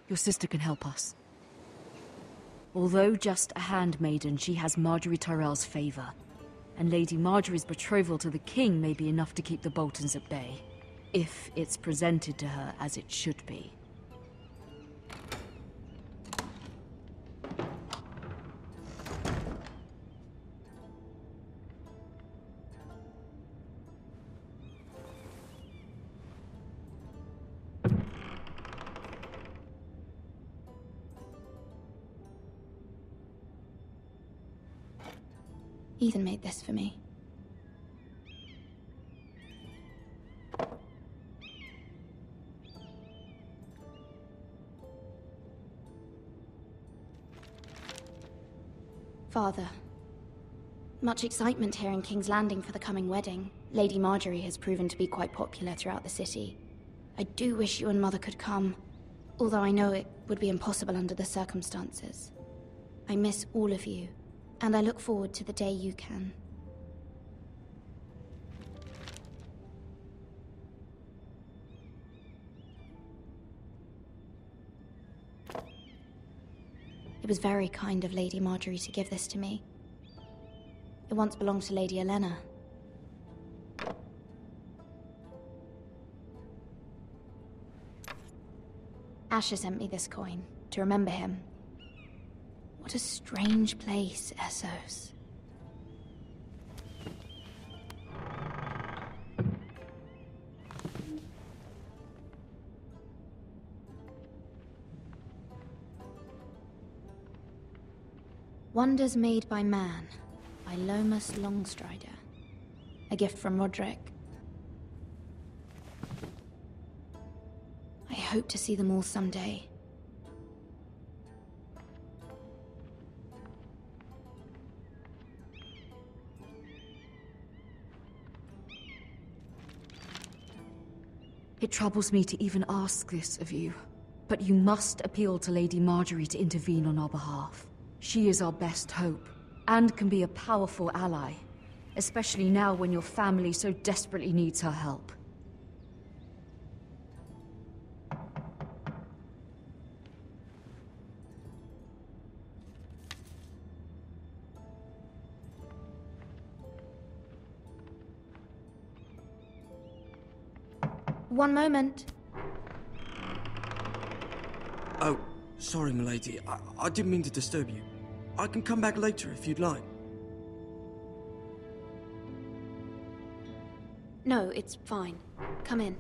Your sister can help us. Although just a handmaiden, she has Margaery Tyrell's favor. And Lady Margaery's betrothal to the king may be enough to keep the Boltons at bay. If it's presented to her as it should be. Ethan made this for me. Father. Much excitement here in King's Landing for the coming wedding. Lady Margaery has proven to be quite popular throughout the city. I do wish you and Mother could come, although I know it would be impossible under the circumstances. I miss all of you. And I look forward to the day you can. It was very kind of Lady Margaery to give this to me. It once belonged to Lady Olenna. Asher sent me this coin to remember him. What a strange place, Essos. Wonders Made by Man, by Lomas Longstrider. A gift from Roderick. I hope to see them all someday. It troubles me to even ask this of you, but you must appeal to Lady Margaery to intervene on our behalf. She is our best hope, and can be a powerful ally, especially now when your family so desperately needs her help. One moment. Oh, sorry, milady. I didn't mean to disturb you. I can come back later if you'd like. No, it's fine. Come in.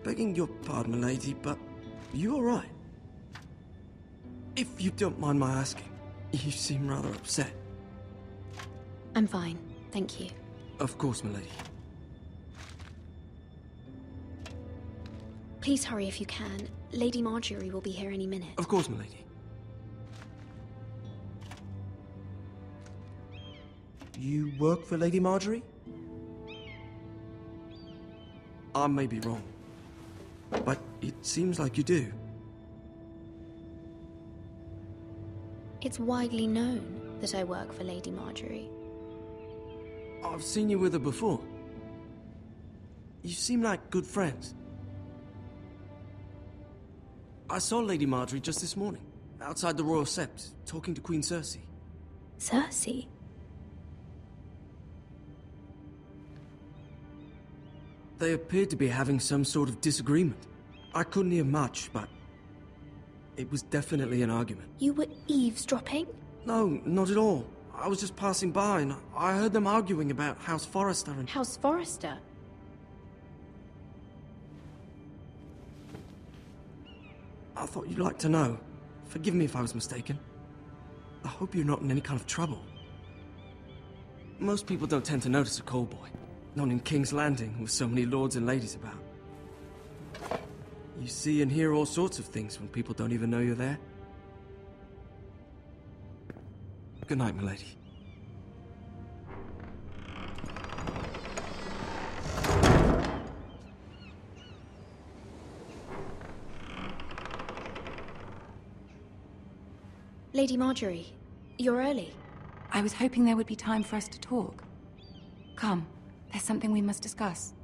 Begging your pardon, milady, but you all right? If you don't mind my asking, you seem rather upset. I'm fine, thank you. Of course, milady. Please hurry if you can. Lady Margaery will be here any minute. Of course, milady. You work for Lady Margaery? I may be wrong, but it seems like you do. It's widely known that I work for Lady Margaery. I've seen you with her before. You seem like good friends. I saw Lady Margaery just this morning, outside the Royal Sept, talking to Queen Cersei. Cersei? They appeared to be having some sort of disagreement. I couldn't hear much, but it was definitely an argument. You were eavesdropping? No, not at all. I was just passing by and I heard them arguing about House Forrester and... House Forrester? I thought you'd like to know. Forgive me if I was mistaken. I hope you're not in any kind of trouble. Most people don't tend to notice a call boy. Not in King's Landing, with so many lords and ladies about. You see and hear all sorts of things when people don't even know you're there. Good night, milady. Lady Margaery, you're early. I was hoping there would be time for us to talk. Come, there's something we must discuss.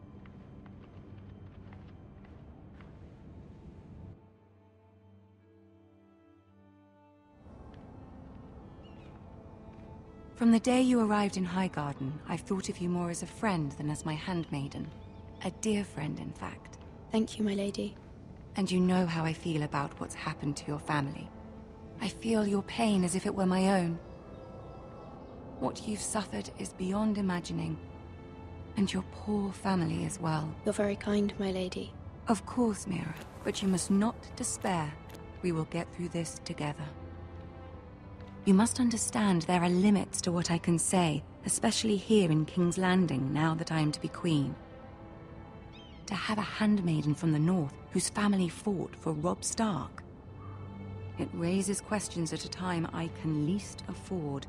From the day you arrived in Highgarden, I've thought of you more as a friend than as my handmaiden. A dear friend, in fact. Thank you, my lady. And you know how I feel about what's happened to your family. I feel your pain as if it were my own. What you've suffered is beyond imagining. And your poor family as well. You're very kind, my lady. Of course, Mira, but you must not despair. We will get through this together. You must understand there are limits to what I can say, especially here in King's Landing, now that I am to be queen. To have a handmaiden from the north whose family fought for Robb Stark. It raises questions at a time I can least afford.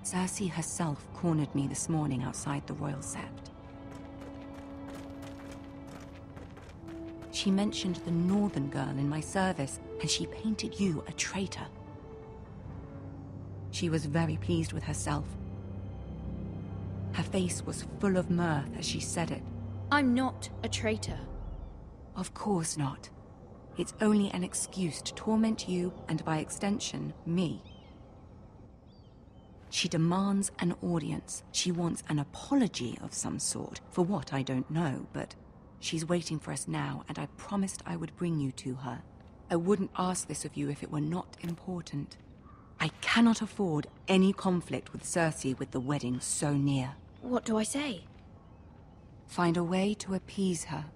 Cersei herself cornered me this morning outside the Royal Sept. She mentioned the northern girl in my service, and she painted you a traitor. She was very pleased with herself. Her face was full of mirth as she said it. I'm not a traitor. Of course not. It's only an excuse to torment you, and by extension, me. She demands an audience. She wants an apology of some sort, for what I don't know, but she's waiting for us now, and I promised I would bring you to her. I wouldn't ask this of you if it were not important. I cannot afford any conflict with Cersei with the wedding so near. What do I say? Find a way to appease her.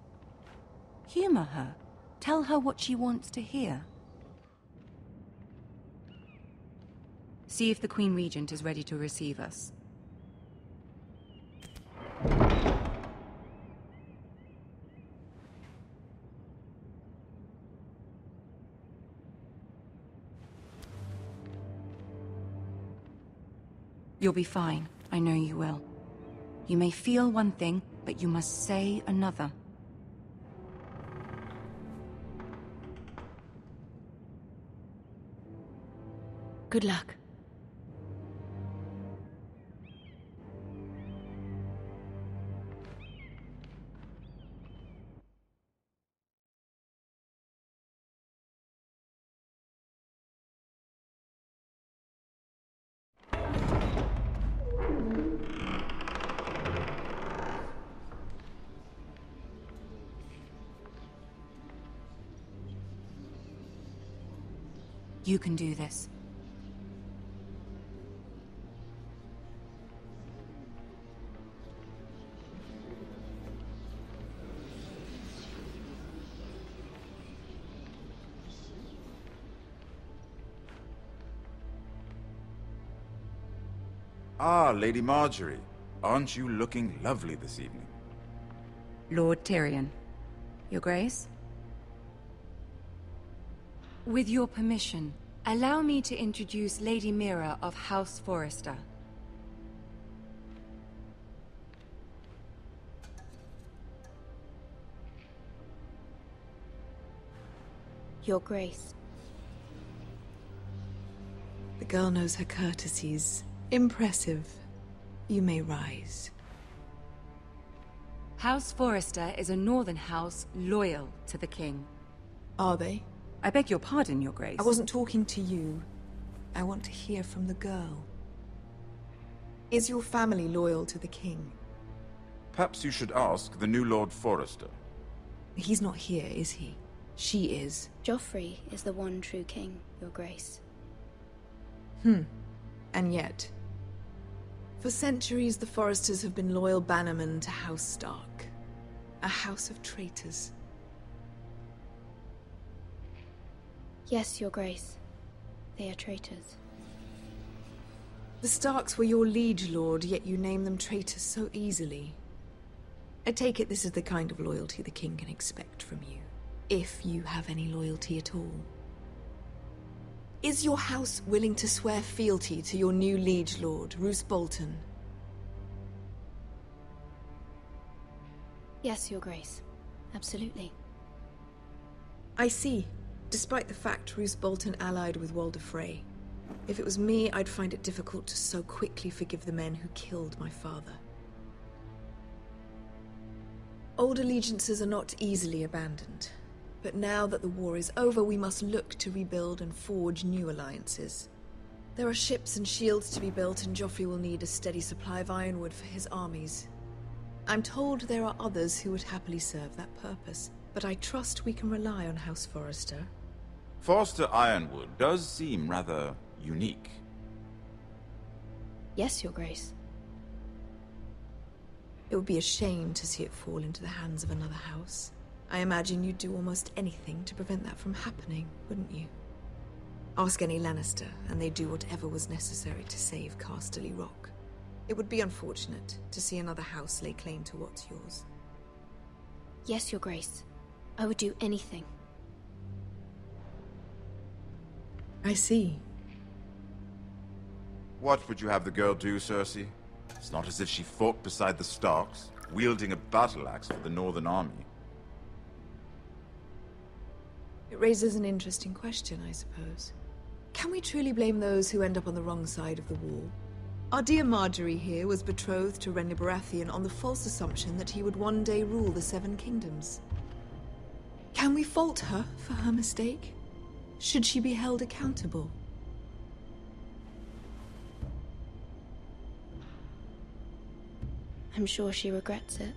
Humor her. Tell her what she wants to hear. See if the Queen Regent is ready to receive us. You'll be fine. I know you will. You may feel one thing, but you must say another. Good luck. You can do this. Ah, Lady Margaery. Aren't you looking lovely this evening? Lord Tyrion. Your Grace? With your permission, allow me to introduce Lady Mira of House Forrester. Your Grace. The girl knows her courtesies. Impressive. You may rise. House Forrester is a northern house loyal to the king. Are they? I beg your pardon, Your Grace. I wasn't talking to you. I want to hear from the girl. Is your family loyal to the king? Perhaps you should ask the new Lord Forrester. He's not here, is he? She is. Joffrey is the one true king, Your Grace. And yet... For centuries, the Forresters have been loyal bannermen to House Stark. A house of traitors. Yes, Your Grace. They are traitors. The Starks were your liege lord, yet you name them traitors so easily. I take it this is the kind of loyalty the king can expect from you. If you have any loyalty at all. Is your house willing to swear fealty to your new liege lord, Roose Bolton? Yes, Your Grace. Absolutely. I see. Despite the fact Roose Bolton allied with Walder Frey. If it was me, I'd find it difficult to so quickly forgive the men who killed my father. Old allegiances are not easily abandoned. But now that the war is over, we must look to rebuild and forge new alliances. There are ships and shields to be built, and Joffrey will need a steady supply of ironwood for his armies. I'm told there are others who would happily serve that purpose, but I trust we can rely on House Forrester. Forster Ironwood does seem rather unique. Yes, Your Grace. It would be a shame to see it fall into the hands of another house. I imagine you'd do almost anything to prevent that from happening, wouldn't you? Ask any Lannister, and they'd do whatever was necessary to save Casterly Rock. It would be unfortunate to see another house lay claim to what's yours. Yes, Your Grace. I would do anything. I see. What would you have the girl do, Cersei? It's not as if she fought beside the Starks, wielding a battle axe for the Northern Army. It raises an interesting question, I suppose. Can we truly blame those who end up on the wrong side of the wall? Our dear Margaery here was betrothed to Renly Baratheon on the false assumption that he would one day rule the Seven Kingdoms. Can we fault her for her mistake? Should she be held accountable? I'm sure she regrets it.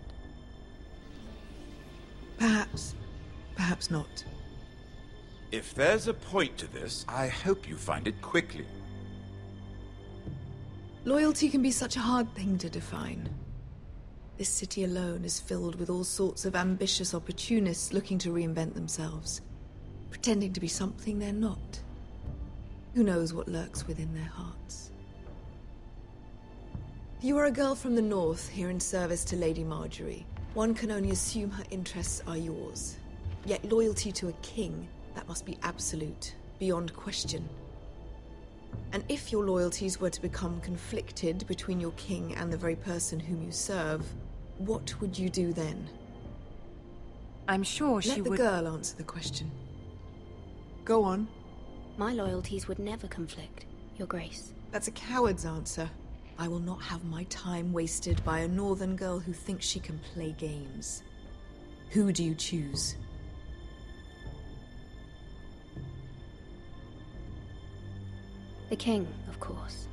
Perhaps. Perhaps not. If there's a point to this, I hope you find it quickly. Loyalty can be such a hard thing to define. This city alone is filled with all sorts of ambitious opportunists looking to reinvent themselves, pretending to be something they're not. Who knows what lurks within their hearts? You are a girl from the north, here in service to Lady Margaery. One can only assume her interests are yours. Yet loyalty to a king, that must be absolute, beyond question. And if your loyalties were to become conflicted between your king and the very person whom you serve, what would you do then? I'm sure she would... would... Let the girl answer the question. Go on. My loyalties would never conflict, Your Grace. That's a coward's answer. I will not have my time wasted by a northern girl who thinks she can play games. Who do you choose? The king, of course.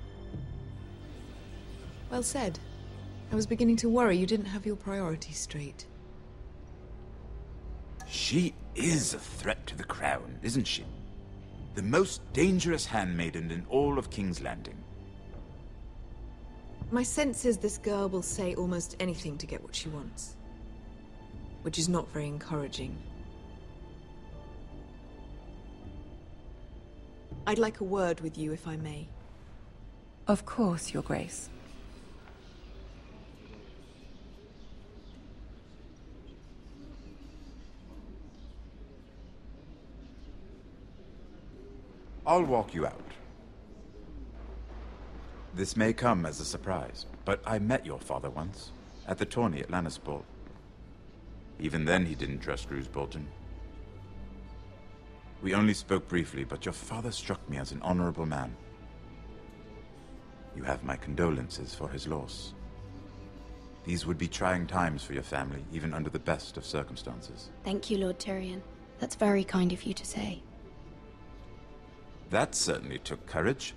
Well said. I was beginning to worry you didn't have your priorities straight. She is a threat to the crown, isn't she? The most dangerous handmaiden in all of King's Landing. My sense is this girl will say almost anything to get what she wants. Which is not very encouraging. I'd like a word with you, if I may. Of course, Your Grace. I'll walk you out. This may come as a surprise, but I met your father once, at the tourney at Lannisport. Even then he didn't trust Roose Bolton. We only spoke briefly, but your father struck me as an honorable man. You have my condolences for his loss. These would be trying times for your family, even under the best of circumstances. Thank you, Lord Tyrion. That's very kind of you to say. That certainly took courage.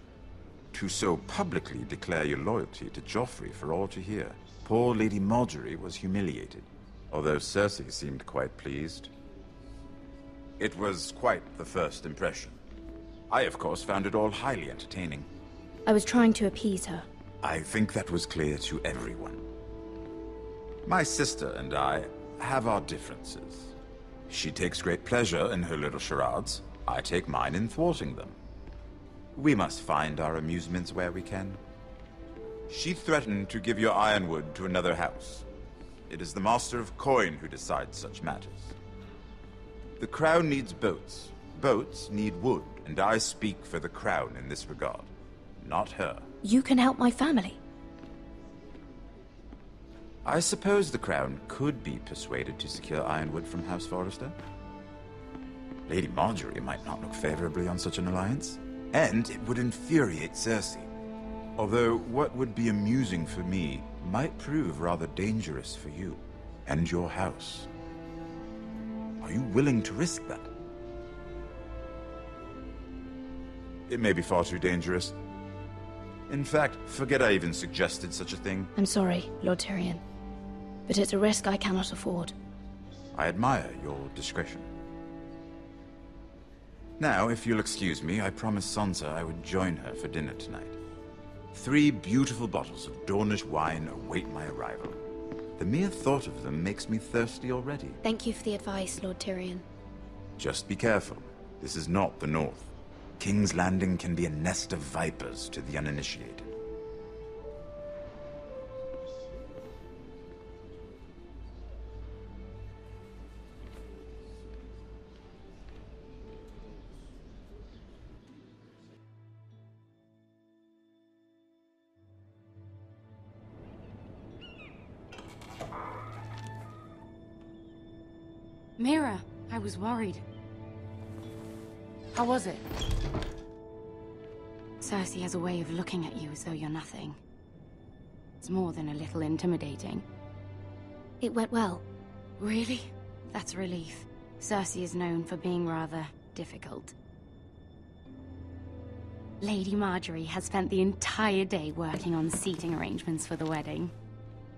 To so publicly declare your loyalty to Joffrey for all to hear. Poor Lady Margaery was humiliated, although Cersei seemed quite pleased. It was quite the first impression. I, of course, found it all highly entertaining. I was trying to appease her. I think that was clear to everyone. My sister and I have our differences. She takes great pleasure in her little charades. I take mine in thwarting them. We must find our amusements where we can. She threatened to give your ironwood to another house. It is the Master of Coin who decides such matters. The crown needs boats. Boats need wood, and I speak for the crown in this regard, not her. You can help my family. I suppose the crown could be persuaded to secure ironwood from House Forrester. Lady Margaery might not look favorably on such an alliance. And it would infuriate Cersei. Although what would be amusing for me might prove rather dangerous for you and your house. Are you willing to risk that? It may be far too dangerous. In fact, forget I even suggested such a thing. I'm sorry, Lord Tyrion, but it's a risk I cannot afford. I admire your discretion. Now, if you'll excuse me, I promised Sansa I would join her for dinner tonight. 3 beautiful bottles of Dornish wine await my arrival. The mere thought of them makes me thirsty already. Thank you for the advice, Lord Tyrion. Just be careful. This is not the North. King's Landing can be a nest of vipers to the uninitiated. Mira, I was worried. How was it? Cersei has a way of looking at you as though you're nothing. It's more than a little intimidating. It went well. Really? That's a relief. Cersei is known for being rather difficult. Lady Margaery has spent the entire day working on seating arrangements for the wedding.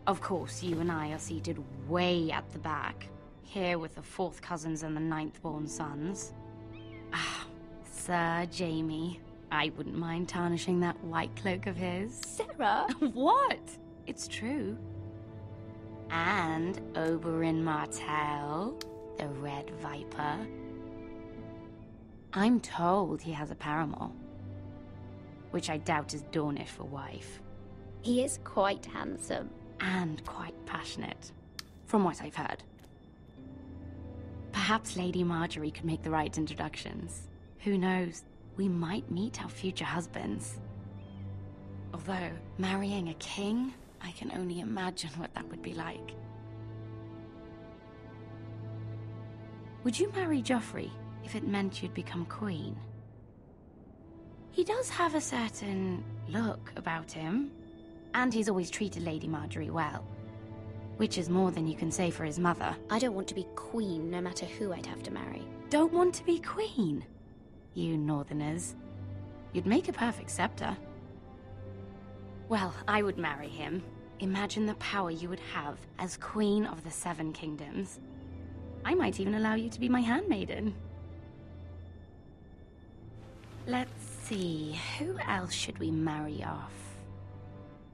Of course, you and I are seated way at the back, here with the 4th cousins and the 9th-born sons. Ah, Sir Jaime. I wouldn't mind tarnishing that white cloak of his. Sarah! What? It's true. And Oberyn Martell, the Red Viper. I'm told he has a paramour, which I doubt is Dornish for wife. He is quite handsome. And quite passionate, from what I've heard. Perhaps Lady Margaery could make the right introductions. Who knows? We might meet our future husbands. Although, marrying a king, I can only imagine what that would be like. Would you marry Joffrey if it meant you'd become queen? He does have a certain look about him, and he's always treated Lady Margaery well. Which is more than you can say for his mother. I don't want to be queen, no matter who I'd have to marry. Don't want to be queen? You northerners. You'd make a perfect scepter. Well, I would marry him. Imagine the power you would have as Queen of the 7 Kingdoms. I might even allow you to be my handmaiden. Let's see, who else should we marry off?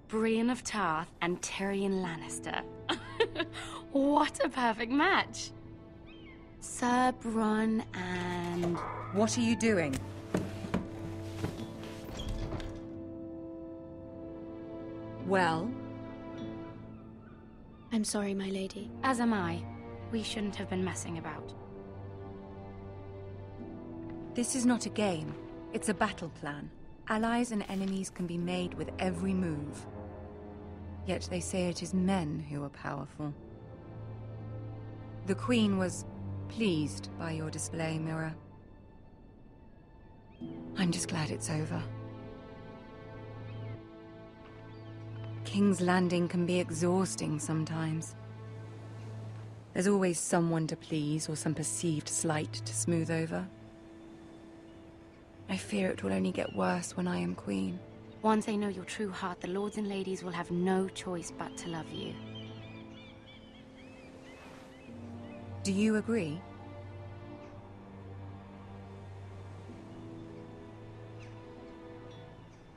Brienne of Tarth and Tyrion Lannister. What a perfect match! Sir Bronn and... What are you doing? Well? I'm sorry, my lady. As am I. We shouldn't have been messing about. This is not a game. It's a battle plan. Allies and enemies can be made with every move. Yet they say it is men who are powerful. The Queen was pleased by your display, Mira. I'm just glad it's over. King's Landing can be exhausting sometimes. There's always someone to please or some perceived slight to smooth over. I fear it will only get worse when I am queen. Once they know your true heart, the lords and ladies will have no choice but to love you. Do you agree?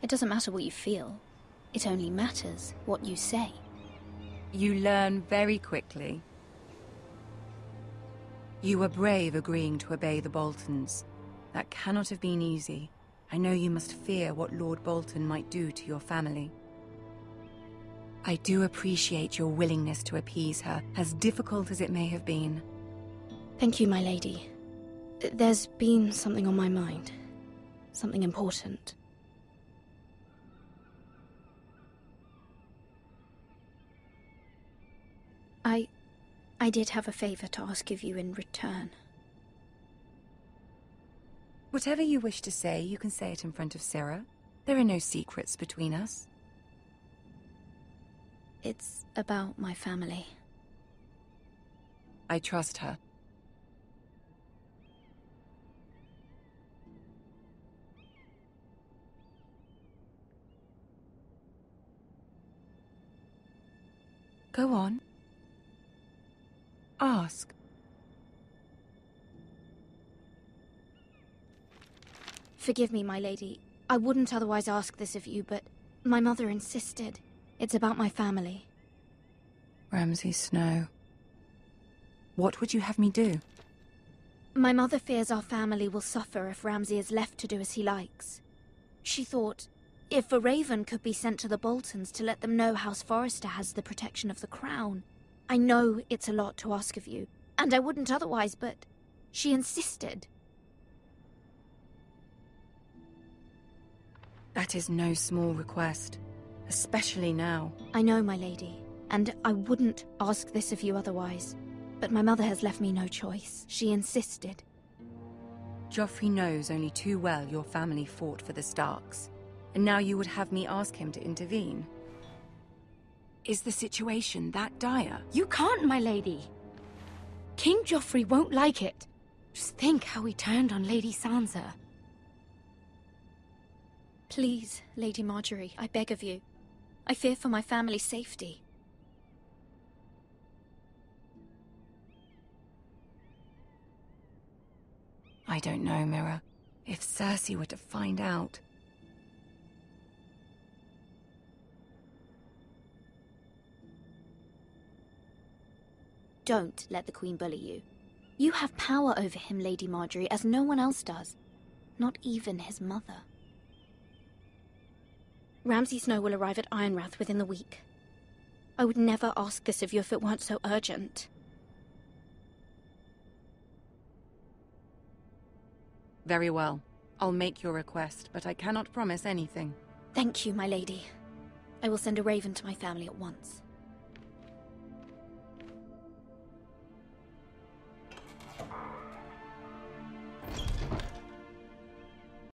It doesn't matter what you feel. It only matters what you say. You learn very quickly. You were brave agreeing to obey the Boltons. That cannot have been easy. I know you must fear what Lord Bolton might do to your family. I do appreciate your willingness to appease her, as difficult as it may have been. Thank you, my lady. There's been something on my mind. Something important. I did have a favor to ask of you in return. Whatever you wish to say, you can say it in front of Sarah. There are no secrets between us. It's about my family. I trust her. Go on. Ask. Forgive me, my lady. I wouldn't otherwise ask this of you, but my mother insisted. It's about my family. Ramsay Snow. What would you have me do? My mother fears our family will suffer if Ramsay is left to do as he likes. She thought, if a raven could be sent to the Boltons to let them know House Forrester has the protection of the crown. I know it's a lot to ask of you, and I wouldn't otherwise, but she insisted. That is no small request, especially now. I know, my lady, and I wouldn't ask this of you otherwise. But my mother has left me no choice. She insisted. Joffrey knows only too well your family fought for the Starks, and now you would have me ask him to intervene. Is the situation that dire? You can't, my lady. King Joffrey won't like it. Just think how he turned on Lady Sansa. Please, Lady Margaery, I beg of you. I fear for my family's safety. I don't know, Mira. If Cersei were to find out... Don't let the Queen bully you. You have power over him, Lady Margaery, as no one else does. Not even his mother. Ramsay Snow will arrive at Ironrath within the week. I would never ask this of you if it weren't so urgent. Very well. I'll make your request, but I cannot promise anything. Thank you, my lady. I will send a raven to my family at once.